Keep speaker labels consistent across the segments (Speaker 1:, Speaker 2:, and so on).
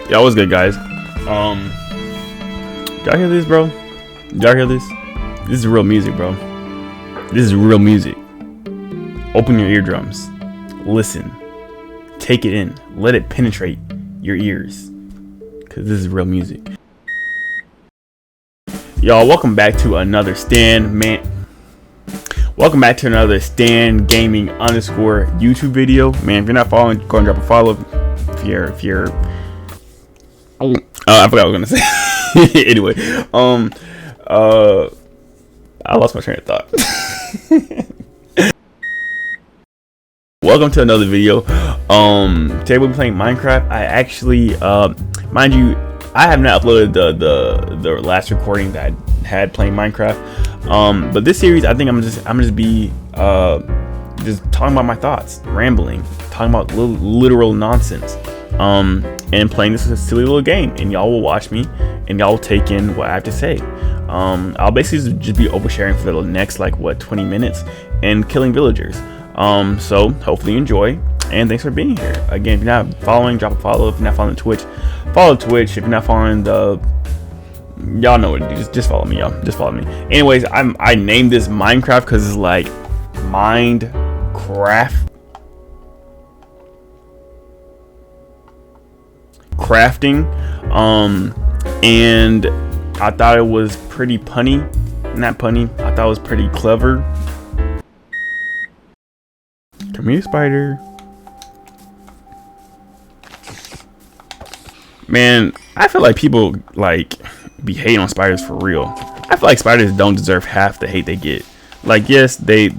Speaker 1: Yo, what's good, guys? Y'all hear this, bro? Y'all hear this? This is real music, bro. This is real music. Open your eardrums. Listen. Take it in. Let it penetrate your ears. Because this is real music. Y'all, welcome back to another Welcome back to another Stan Gaming _ YouTube video. Man, if you're not following, go and drop a follow. If you're I forgot what I was gonna say. Anyway, I lost my train of thought. Welcome to another video. Today we'll be playing Minecraft. I actually, mind you, I have not uploaded the last recording that I had playing Minecraft. But this series, I think I'm just be just talking about my thoughts, rambling, talking about literal nonsense, and playing this silly little game. And y'all will watch me, and y'all will take in what I have to say. I'll basically just be oversharing for the next 20 minutes and killing villagers. So hopefully you enjoy, and thanks for being here. Again, if you're not following, drop a follow. If you're not following Twitch, follow Twitch. If you're not following y'all know what to do. Just follow me, y'all. Just follow me. Anyways, I named this Minecraft because it's like crafting. And I thought it was pretty punny. Not punny. I thought it was pretty clever. Come here, spider. Man, I feel like people be hating on spiders for real. I feel like spiders don't deserve half the hate they get. Yes, they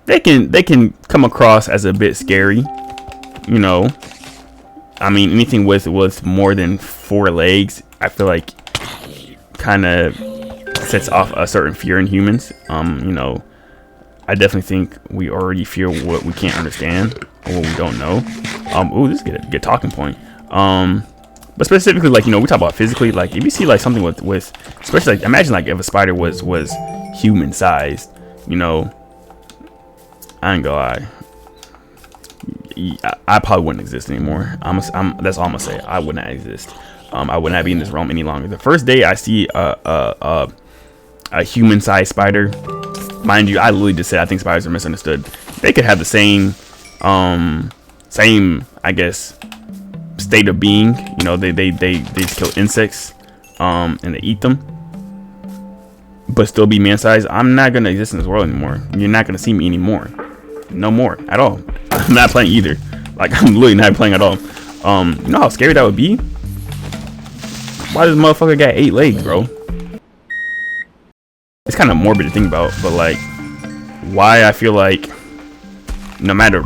Speaker 1: can come across as a bit scary, you know. I mean, anything with more than 4 legs, I feel like kind of sets off a certain fear in humans. You know, I definitely think we already fear what we can't understand or what we don't know. Ooh, this is a good talking point. But specifically, you know, we talk about physically, if you see something with especially imagine if a spider was human sized, you know, I ain't gonna lie, I probably wouldn't exist anymore. That's all I'm gonna say. I would not exist. I would not be in this realm any longer. The first day I see a human sized spider, mind you, I literally just said I think spiders are misunderstood. They could have the same I guess state of being, you know. They just kill insects and they eat them, but still be man-sized. I'm not gonna exist in this world anymore. You're not gonna see me anymore, no more at all. I'm not playing either. I'm literally not playing at all. You know how scary that would be? Why does this motherfucker got 8 legs, bro? It's kind of morbid to think about, but why I feel like no matter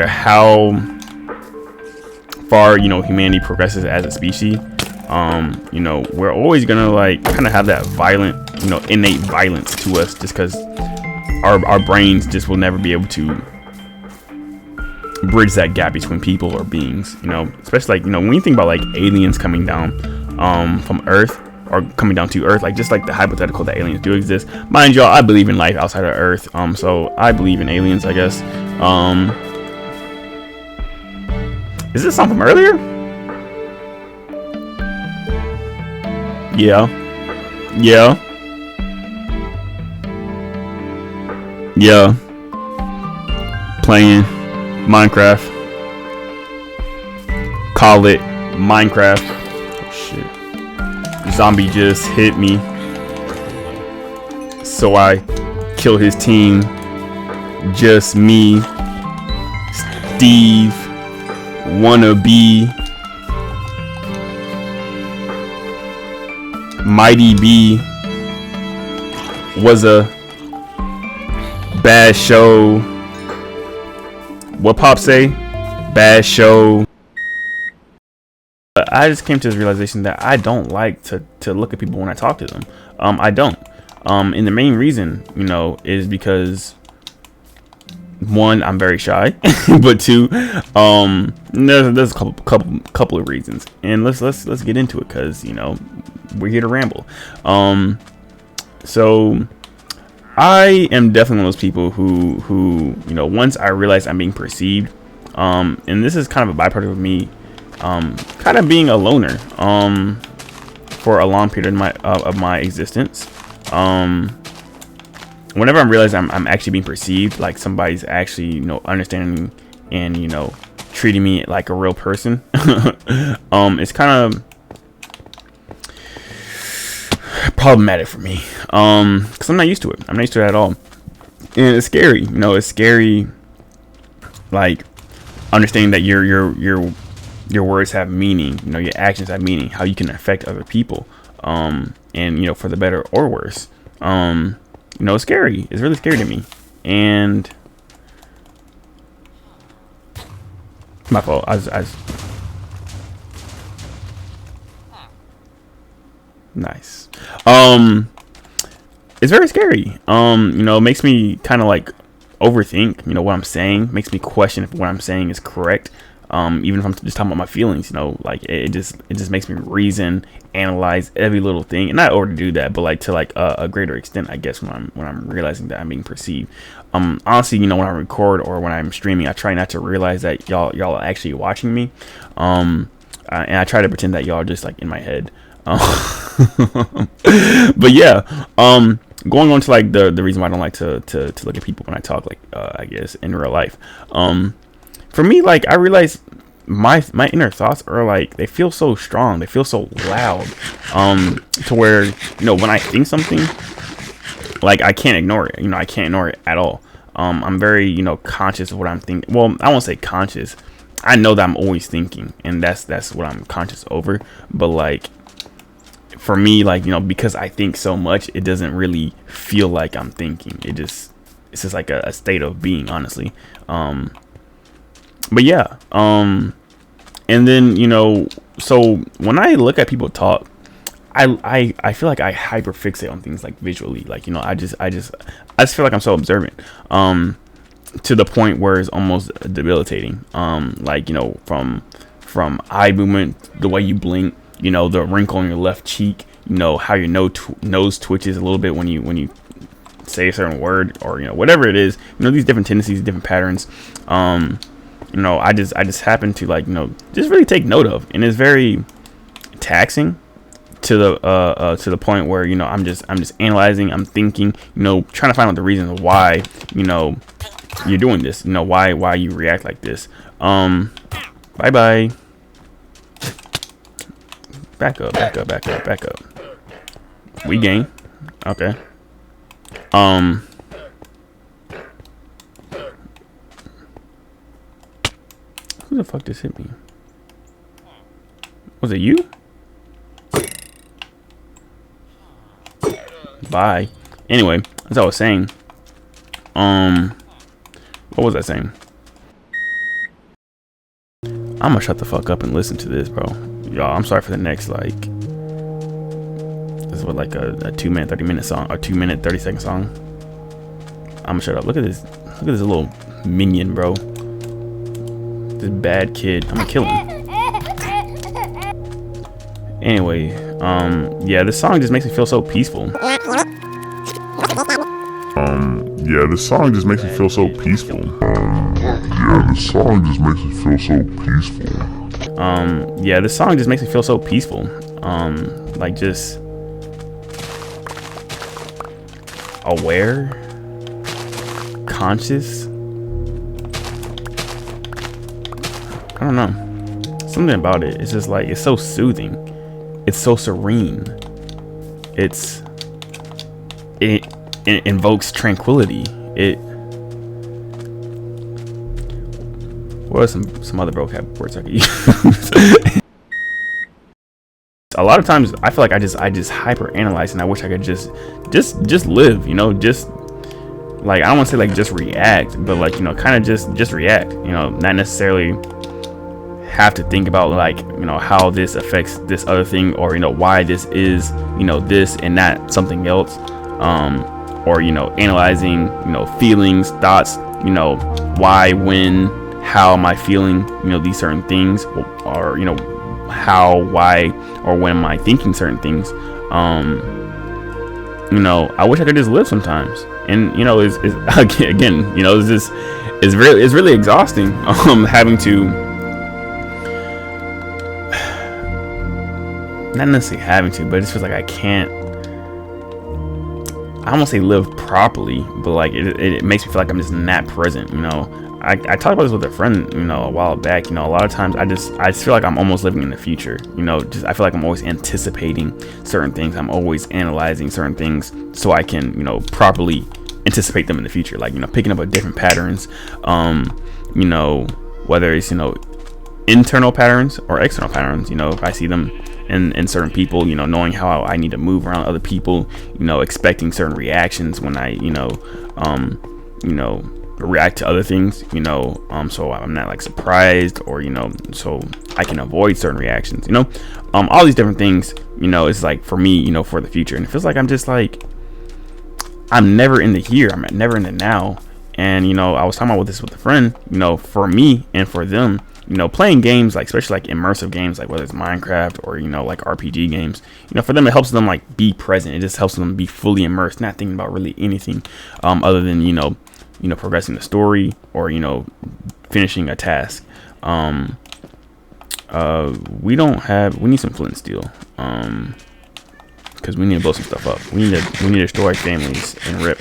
Speaker 1: how far, you know, humanity progresses as a species, you know, we're always gonna kind of have that violent, you know, innate violence to us, just because our brains just will never be able to bridge that gap between people or beings, you know. Especially you know, when you think about aliens coming down from Earth, or coming down to Earth, just the hypothetical that aliens do exist. Mind y'all, I believe in life outside of Earth, so I believe in aliens, I guess. Is this something from earlier? Yeah. Playing Minecraft. Call it Minecraft. Oh shit. Zombie just hit me. So I kill his team. Just me. Steve. Wannabe. Mighty B was a bad show. What Pop say? Bad show. But I just came to this realization that I don't like to look at people when I talk to them. I don't. And the main reason, you know, is because 1, I'm very shy, but 2, there's a couple of reasons, and let's get into it, because you know, we're here to ramble. So I am definitely one of those people who you know, once I realize I'm being perceived, and this is kind of a byproduct of me kind of being a loner for a long period of my existence. Whenever I'm realizing I'm actually being perceived, like somebody's actually, you know, understanding and, you know, treating me like a real person, it's kind of problematic for me, because I'm not used to it. I'm not used to it at all, and it's scary. You know, it's scary, like understanding that your words have meaning. You know, your actions have meaning. How you can affect other people, and you know, for the better or worse. You know, it's scary. It's really scary to me, and my fault. Nice. It's very scary. You know, it makes me kind of like overthink, you know, what I'm saying. Makes me question if what I'm saying is correct. Even if I'm just talking about my feelings, you know, like it just makes me reason, analyze every little thing, and not overdo that, but like to like a greater extent, I guess, when I'm realizing that I'm being perceived. Honestly, you know, when I record or when I'm streaming, I try not to realize that y'all are actually watching me. And I try to pretend that y'all are just like in my head. But yeah, going on to like the reason why I don't like to look at people when I talk, like I guess in real life. For me, like I realize my inner thoughts are like, they feel so strong, they feel so loud, to where, you know, when I think something, like I can't ignore it. You know, I can't ignore it at all. I'm very, you know, conscious of what I'm thinking. Well, I won't say conscious. I know that I'm always thinking, and that's what I'm conscious over. But like, for me, like, you know, because I think so much, it doesn't really feel like I'm thinking. It's just like a state of being, honestly. But yeah, and then, you know, so when I look at people talk, I feel like I hyperfixate on things like visually, like, you know, I just feel like I'm so observant, to the point where it's almost debilitating. Like, you know, from eye movement, the way you blink, you know, the wrinkle on your left cheek, you know, how your nose twitches a little bit when you say a certain word, or, you know, whatever it is, you know, these different tendencies, different patterns, you know, I just happen to, like, you know, just really take note of, and it's very taxing to the point where, you know, I'm just analyzing, I'm thinking, you know, trying to find out the reason why, you know, you're doing this, you know, why you react like this. Bye bye. Back up. We gain. Okay. Who the fuck just hit me? Was it you? Bye. Anyway, as I was saying, what was I saying? I'm gonna shut the fuck up and listen to this, bro. Y'all, I'm sorry for the next, like, this is what, like a 2-minute 30-minute song, or 2-minute 30-second song. I'm gonna shut up. Look at this little minion, bro. This bad kid. I'm gonna kill him. Anyway, yeah, this song just makes me feel so peaceful.
Speaker 2: Yeah, this song just makes me feel so peaceful. Yeah, this song just makes me feel so peaceful.
Speaker 1: Yeah, this song just makes me feel so peaceful. Like, just aware, conscious. I don't know. Something about it. It's just like, it's so soothing. It's so serene. It invokes tranquility. What are some other vocab words I could use? A lot of times I feel like I just hyper analyze, and I wish I could just live, you know, just like, I don't want to say like just react, but like, you know, kind of just react, you know, not necessarily have to think about, like, you know, how this affects this other thing, or, you know, why this is, you know, this and not something else, or, you know, analyzing, you know, feelings, thoughts, you know, why, when, how am I feeling, you know, these certain things, or, you know, how, why, or when am I thinking certain things. You know, I wish I could just live sometimes, and, you know, it's again, you know, it's really exhausting, having to not necessarily having to, but it just feels like I can't. I don't want to say live properly, but like it makes me feel like I'm just not present. You know, I talked about this with a friend, you know, a while back. You know, a lot of times I just feel like I'm almost living in the future. You know, just I feel like I'm always anticipating certain things. I'm always analyzing certain things so I can, you know, properly anticipate them in the future. Like, you know, picking up on different patterns. You know, whether it's, you know, internal patterns or external patterns. You know, if I see them in certain people, you know, knowing how I need to move around other people, you know, expecting certain reactions when I, you know, react to other things, you know, so I'm not like surprised, or, you know, so I can avoid certain reactions, you know, all these different things, you know, it's like for me, you know, for the future. And it feels like I'm just like, I'm never in the here, I'm never in the now. And, you know, I was talking about this with a friend, you know, for me and for them, you know, playing games, like especially like immersive games, like whether it's Minecraft or, you know, like RPG games, you know, for them it helps them like be present. It just helps them be fully immersed, not thinking about really anything other than, you know, progressing the story, or, you know, finishing a task. We need some flint and steel, because we need to blow some stuff up. We need to destroy families and rip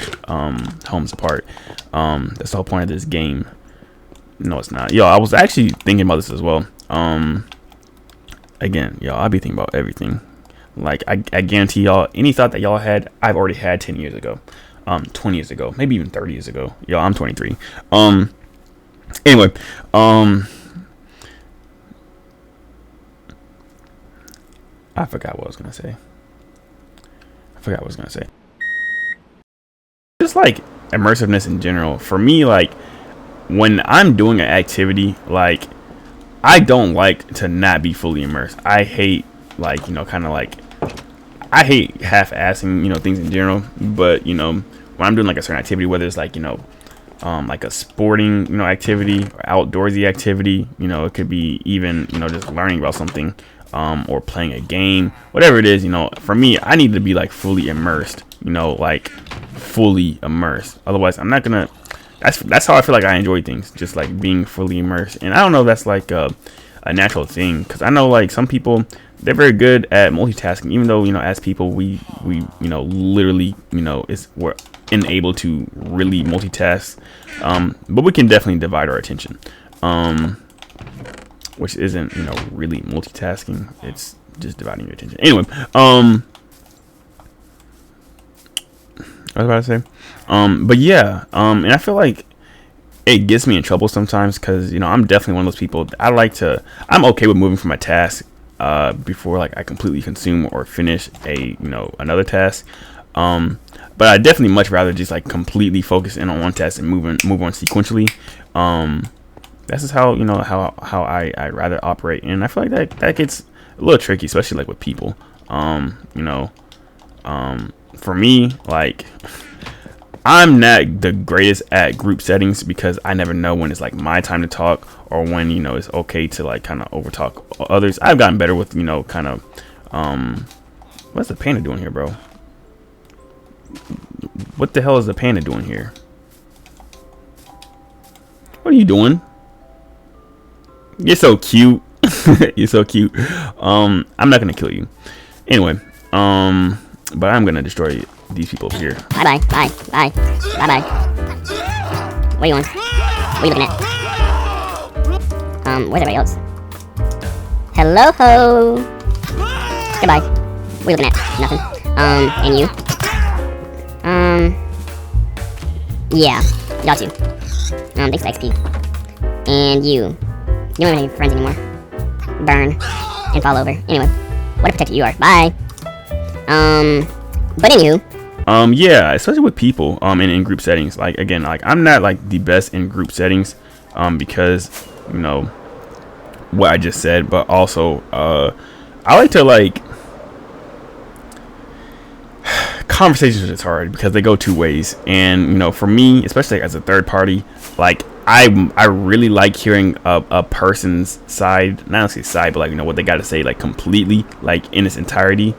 Speaker 1: homes apart. That's the whole point of this game. No, it's not. Yo, I was actually thinking about this as well. Again, yo, I'll be thinking about everything. Like, I guarantee y'all, any thought that y'all had, I've already had 10 years ago, 20 years ago, maybe even 30 years ago. Yo, I'm 23. Anyway, I forgot what I was gonna say. Just like immersiveness in general, for me, like, when I'm doing an activity, like, I don't like to not be fully immersed. I hate, like, you know, kind of like, I hate half-assing, you know, things in general. But, you know, when I'm doing like a certain activity, whether it's like, you know, like a sporting, you know, activity or outdoorsy activity, you know, it could be even, you know, just learning about something, or playing a game, whatever it is, you know, for me, I need to be like fully immersed, you know, like fully immersed. Otherwise, I'm not gonna. That's how I feel like I enjoy things, just like being fully immersed. And I don't know if that's like a natural thing, because I know like some people, they're very good at multitasking, even though, you know, as people we you know, literally, you know, we're unable to really multitask, but we can definitely divide our attention, which isn't, you know, really multitasking, it's just dividing your attention. Anyway, what was I about to say? But yeah, and I feel like it gets me in trouble sometimes, because, you know, I'm definitely one of those people. I'm okay with moving from a task before like I completely consume or finish another task. But I definitely much rather just like completely focus in on one task and move on sequentially. That's just how, you know, how I rather operate. And I feel like that gets a little tricky, especially like with people. You know, for me, like, I'm not the greatest at group settings, because I never know when it's like my time to talk, or when, you know, it's okay to like kind of overtalk others. I've gotten better with, you know, kind of, what's the panda doing here, bro? What the hell is the panda doing here? What are you doing? You're so cute. You're so cute. I'm not gonna kill you. Anyway, but I'm gonna destroy these people over here.
Speaker 3: Bye. Where are you going? What are you looking at? Where's everybody else? Hello ho. Goodbye. What are you looking at? Nothing. And you? Yeah, got you. Thanks for XP. And you don't have any friends anymore. Burn and fall over. Anyway, what a protector you are. Bye. But anywho.
Speaker 1: Yeah, especially with people, in group settings. Like, again, like, I'm not like the best in group settings, because, you know, what I just said, but also, I like to like, conversations is hard because they go two ways. And, you know, for me, especially as a third party, like, I really like hearing a person's side, not necessarily side, but like, you know, what they got to say, like, completely, like, in its entirety,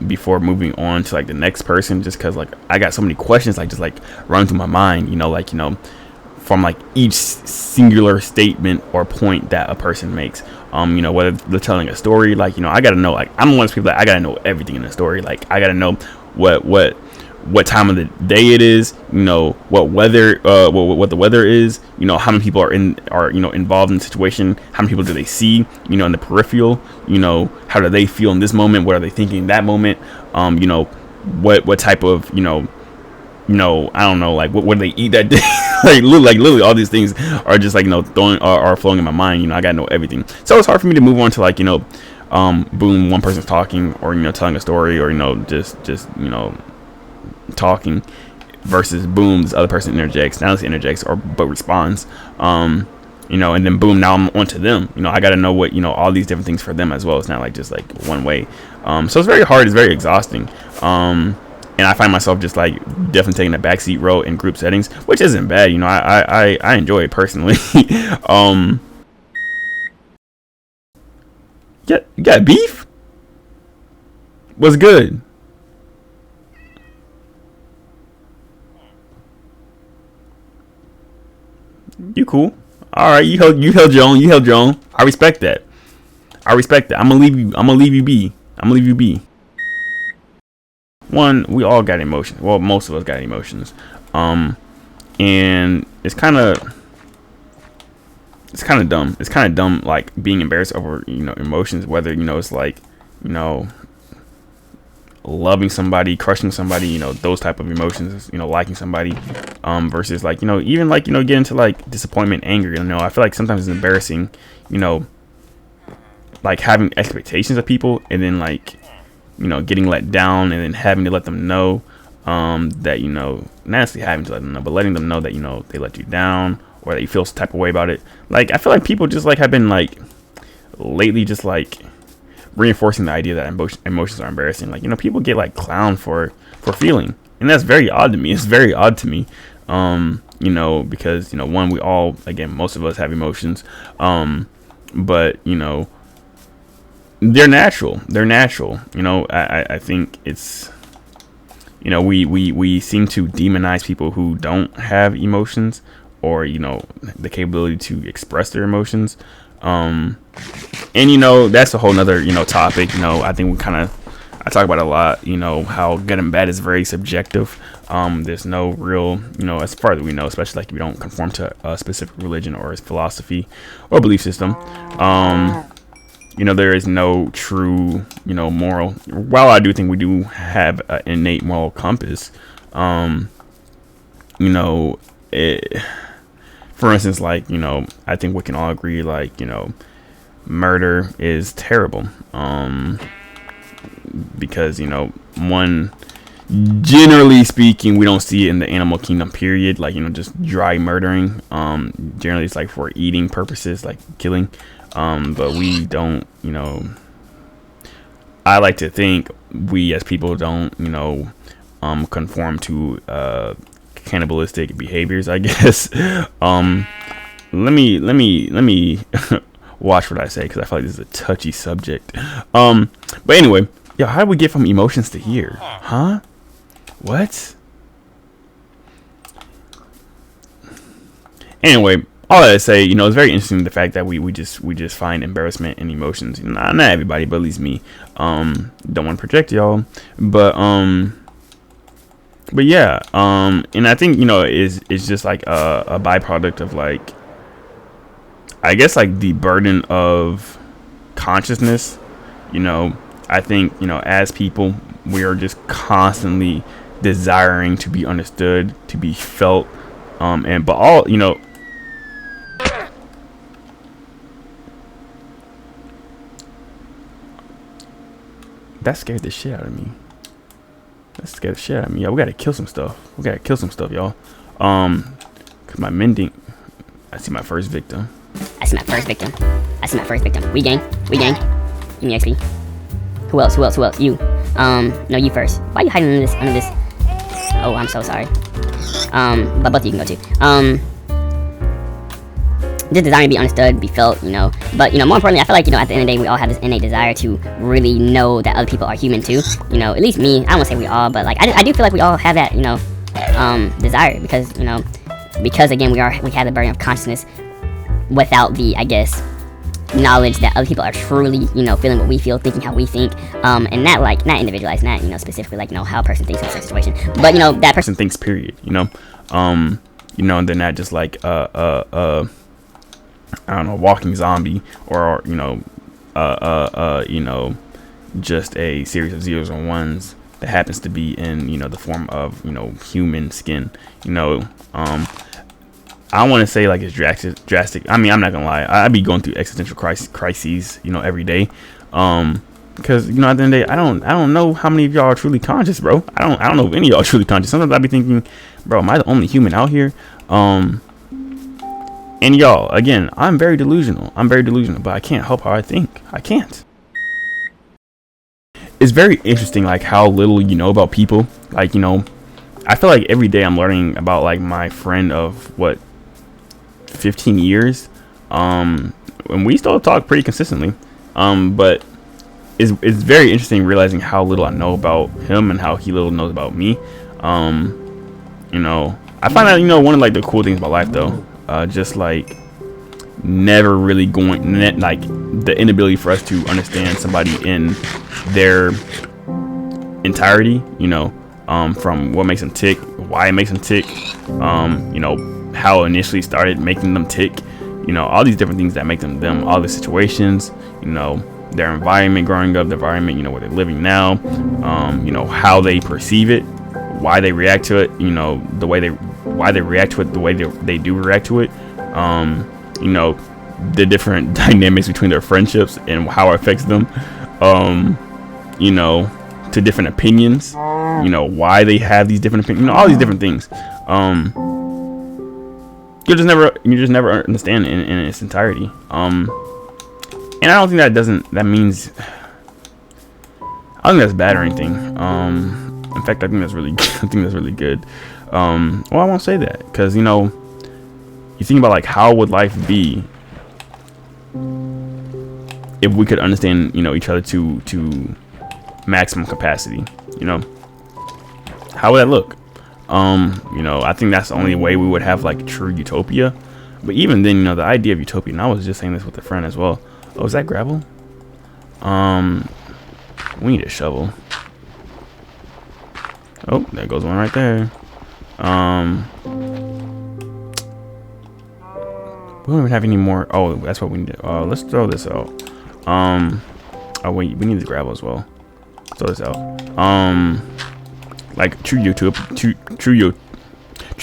Speaker 1: before moving on to like the next person, just because like I got so many questions like just like running through my mind, you know, like, you know, from like each singular statement or point that a person makes. You know, whether they're telling a story, like, you know, I gotta know, like, I'm one of those people that I gotta know everything in the story. Like, I gotta know what time of the day it is, you know, what weather, what the weather is, you know, how many people are you know, involved in the situation, how many people do they see, you know, in the peripheral, you know, how do they feel in this moment, what are they thinking in that moment, you know, what type of, you know, I don't know, like, what do they eat that day? like literally all these things are just like, you know, are flowing in my mind. You know, I gotta know everything. So it's hard for me to move on to, like, you know, boom, one person's talking, or, you know, telling a story, or, you know, just you know, talking, versus boom, this other person interjects, not only interjects but responds, you know, and then boom, now I'm onto them. You know, I gotta know what, you know, all these different things for them as well. It's not like just like one way. So it's very hard, it's very exhausting. And I find myself just like definitely taking a backseat role in group settings, which isn't bad. You know, I enjoy it personally. Yeah, you got beef? What's good? You cool? All right, you held your own. You held your own. I respect that. I'm gonna leave you be. One, we all got emotions. Well, most of us got emotions. And it's kind of dumb. It's kind of dumb, like, being embarrassed over, you know, emotions, whether, you know, it's like, you know, loving somebody, crushing somebody, you know, those type of emotions, you know, liking somebody, versus, like, you know, even, like, you know, get into, like, disappointment, anger. You know, I feel like sometimes it's embarrassing, you know, like, having expectations of people, and then, like, you know, getting let down, and then having to let them know, that, you know, not necessarily having to let them know, but letting them know that, you know, they let you down, or that you feel some type of way about it. Like, I feel like people just, like, have been, like, lately just, like, reinforcing the idea that emotions are embarrassing. Like, you know, people get, like, clowned for feeling, and that's very odd to me. It's very odd to me, you know, because, you know, one, we all, again, most of us have emotions, but, you know, they're natural. You know, I think it's, you know, we seem to demonize people who don't have emotions, or, you know, the capability to express their emotions. And, you know, that's a whole nother, you know, topic. You know, I think I talk about it a lot, you know, how good and bad is very subjective. There's no real, you know, as far as we know, especially like if you don't conform to a specific religion or philosophy or belief system, you know, there is no true, you know, moral. While I do think we do have an innate moral compass, you know, for instance, like, you know, I think we can all agree, like, you know, murder is terrible, because, you know, one, generally speaking, we don't see it in the animal kingdom, period. Like, you know, just dry murdering, generally it's like for eating purposes, like killing, but we don't, you know, I like to think we as people don't, you know, conform to cannibalistic behaviors, I guess. Let me watch what I say, because I feel like this is a touchy subject. But anyway, yo, how did we get from emotions to here? Huh? What? Anyway, all that to say, you know, it's very interesting the fact that we just find embarrassment in emotions. Not everybody, but at least me. Don't want to project y'all, but yeah, and I think, you know, it's just like a byproduct of, like, I guess, like, the burden of consciousness. You know, I think, you know, as people, we are just constantly desiring to be understood, to be felt, but all, you know, that scared the shit out of me. Yeah, we gotta kill some stuff. Y'all. Cause my mending. I see my first victim. We gang. Give me XP. Who else? You. No, you first. Why are you hiding under this? Oh, I'm so sorry. But both of you can go too. Just desiring to be understood, be felt, you know. But, you know, more importantly, I feel like, you know, at the end of the day, we all have this innate desire to really know that other people are human too. You know, at least me. I don't want to say we all, but, like, I do feel like we all have that, you know, desire, because, you know,
Speaker 3: because again we have the burden of consciousness without the, I guess, knowledge that other people are truly, feeling what we feel, thinking how we think, and not individualized, not, specifically like, how a person thinks in a certain situation, but, that person
Speaker 1: thinks, period, and they're not just like, I don't know, walking zombie, or, just a series of zeros and ones that happens to be in, the form of, human skin, I don't want to say like it's drastic. I mean, I'm not gonna lie. I'd be going through existential crises, every day. Because at the end of the day, I don't know how many of y'all are truly conscious, bro. I don't know if any of y'all are truly conscious. Sometimes I'd be thinking, bro, am I the only human out here? And y'all, again, I'm very delusional. But I can't help how I think. I can't. It's very interesting, like how little you know about people. Like, I feel like every day I'm learning about like my friend of 15 years, and we still talk pretty consistently, but it's very interesting realizing how little I know about him and how he little knows about me. I find out, one of like the cool things about life though, just like never really like the inability for us to understand somebody in their entirety, from what makes them tick, why it makes them tick, how it initially started making them tick, all these different things that make them, all the situations, their environment growing up, the environment, where they're living now, how they perceive it, why they react to it, why they react to it the way they do react to it, the different dynamics between their friendships and how it affects them, to different opinions, why they have these different opinions, all these different things. You just never understand it in its entirety. And I don't think that means, I don't think that's bad or anything. In fact, I think that's really good. Well, I won't say that, because you think about like how would life be if we could understand each other to maximum capacity. How would that look? I think that's the only way we would have like true utopia. But even then, the idea of utopia, and I was just saying this with a friend as well. Oh, is that gravel? We need a shovel. Oh, there goes one right there. We don't even have any more. Oh, that's what we need. Let's throw this out. Oh wait, we need the gravel as well. Let's throw this out. Like true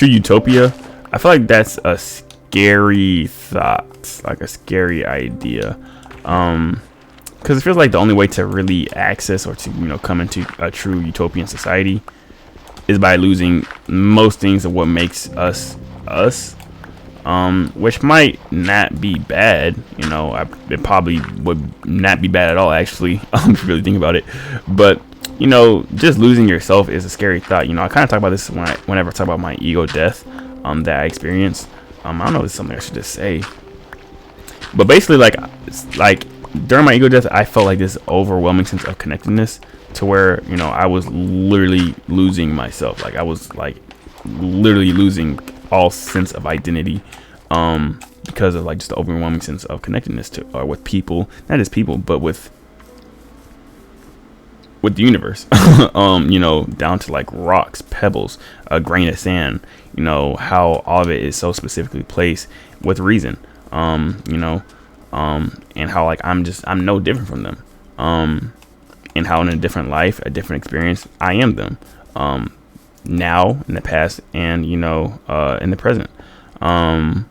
Speaker 1: utopia. I feel like that's a scary thought, like a scary idea. Because it feels like the only way to really access or to come into a true utopian society is by losing most things of what makes us us. Which might not be bad, it probably would not be bad at all, actually, if you really think about it. But just losing yourself is a scary thought. I kind of talk about this whenever I talk about my ego death that I experienced. I don't know if it's something I should just say, but basically, like during my ego death, I felt like this overwhelming sense of connectedness to where I was literally losing myself. Like I was like literally losing all sense of identity, because of like just the overwhelming sense of connectedness to with people, not just people, but with the universe. Down to like rocks, pebbles, a grain of sand, how all of it is so specifically placed with reason, and how like I'm no different from them, and how in a different life, a different experience, I am them, now, in the past, and in the present. And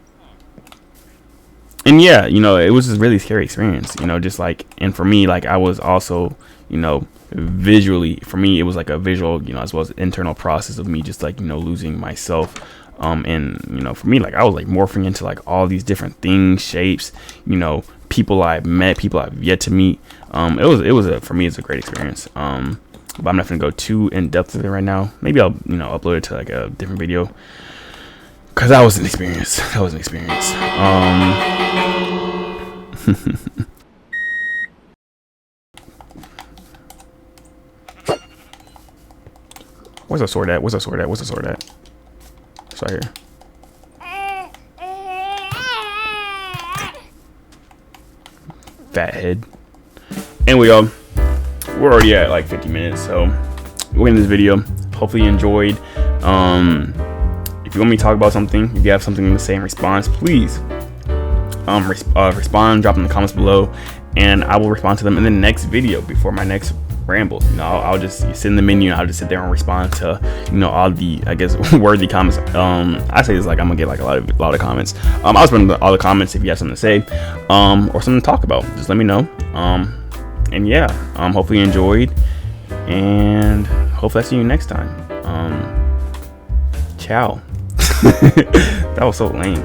Speaker 1: yeah, it was just really scary experience, just like, and for me, like I was also, visually, for me it was like a visual, as well as internal process of me just like losing myself, and for me, like I was like morphing into like all these different things, shapes, people I've met, people I've yet to meet. For me it's a great experience, but I'm not gonna go too in depth with it right now. Maybe I'll upload it to like a different video, because that was an experience. Where's the sword at? It's right here. fat head. Anyway, y'all, we're already at like 50 minutes, so we're in this video. Hopefully you enjoyed. If you want me to talk about something, if you have something to say in response, please respond, drop in the comments below, and I will respond to them in the next video before my next ramble. You know, I'll just sit in the menu and I'll just sit there and respond to, you know, all the, I guess, worthy comments. I say this like I'm gonna get like a lot of comments. I'll respond to all the comments if you have something to say, or something to talk about. Just let me know. And yeah, hopefully you enjoyed, and hopefully I see you next time. Ciao. That was so lame.